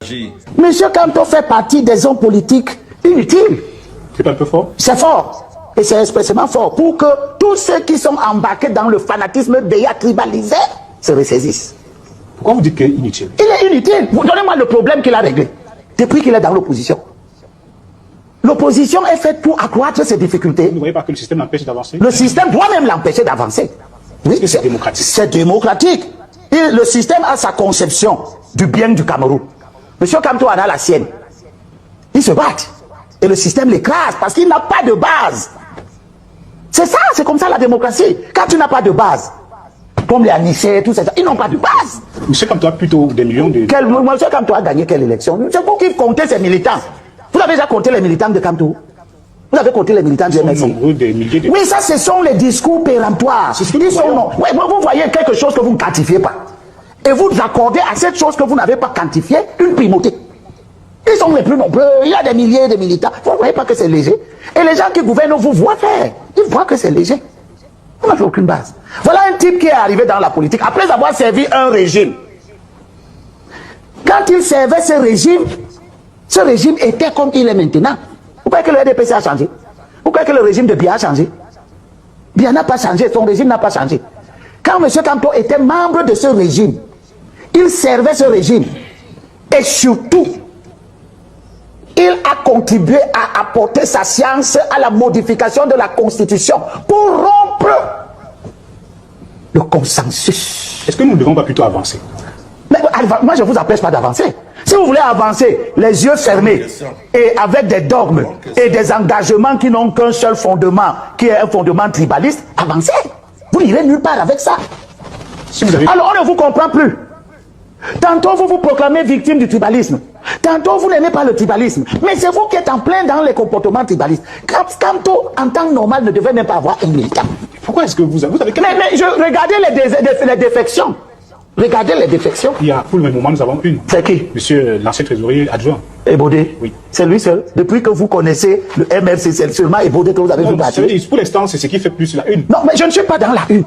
Monsieur Kamto fait partie des hommes politiques inutiles. C'est pas un peu fort? C'est fort. Et c'est expressément fort pour que tous ceux qui sont embarqués dans le fanatisme déjà tribalisé se ressaisissent. Pourquoi vous dites qu'il est inutile? Il est inutile. Donnez-moi le problème qu'il a réglé depuis qu'il est dans l'opposition. L'opposition est faite pour accroître ses difficultés. Vous ne voyez pas que le système l'empêche d'avancer? Le système doit même l'empêcher d'avancer. Oui, c'est démocratique. C'est démocratique. Et le système a sa conception du bien du Cameroun. Monsieur Kamto en a la sienne. Ils se battent. Et le système l'écrase parce qu'il n'a pas de base. C'est ça, c'est comme ça la démocratie. Quand tu n'as pas de base, comme les Anichés, tout ça, ils n'ont pas de base. Monsieur Kamto a plutôt des millions de... Monsieur Kamto a gagné quelle élection? C'est vous qui comptez ces militants. Vous avez déjà compté les militants de Kamto? Vous avez compté les militants du MLC? Des milliers de... Oui, ça, ce sont les discours péremptoires. Ils sont non. Ouais, vous voyez quelque chose que vous ne quantifiez pas. Et vous accordez à cette chose que vous n'avez pas quantifiée une primauté. Ils sont les plus nombreux. Il y a des milliers de militants. Vous ne voyez pas que c'est léger. Et les gens qui gouvernent vous voient faire. Ils voient que c'est léger. Vous n'avez aucune base. Voilà un type qui est arrivé dans la politique après avoir servi un régime. Quand il servait ce régime était comme il est maintenant. Vous croyez que le RDPC a changé? Vous croyez que le régime de Biya a changé? Biya n'a pas changé, son régime n'a pas changé. Quand M. Kamto était membre de ce régime, il servait ce régime. Et surtout, il a contribué à apporter sa science à la modification de la Constitution pour rompre le consensus. Est-ce que nous ne devons pas plutôt avancer? Mais moi, je ne vous empêche pas d'avancer. Si vous voulez avancer, les yeux fermés, et avec des dogmes et des engagements qui n'ont qu'un seul fondement, qui est un fondement tribaliste, avancez. Vous n'irez nulle part avec ça. Si vous avez... Alors, on ne vous comprend plus. Tantôt, vous vous proclamez victime du tribalisme. Tantôt, vous n'aimez pas le tribalisme. Mais c'est vous qui êtes en plein dans les comportements tribalistes. Kamto, en temps normal, ne devait même pas avoir un militant. Pourquoi est-ce que vous avez... Regardez les défections. Regardez les défections. Il y a, pour le moment, nous avons une. C'est qui? Monsieur l'ancien trésorier adjoint. Ebodé. Oui. C'est lui seul. Depuis que vous connaissez le MRC, c'est seulement Ebodé que vous avez vu partir. Pour l'instant, c'est ce qui fait plus la une. Non, mais je ne suis pas dans la une.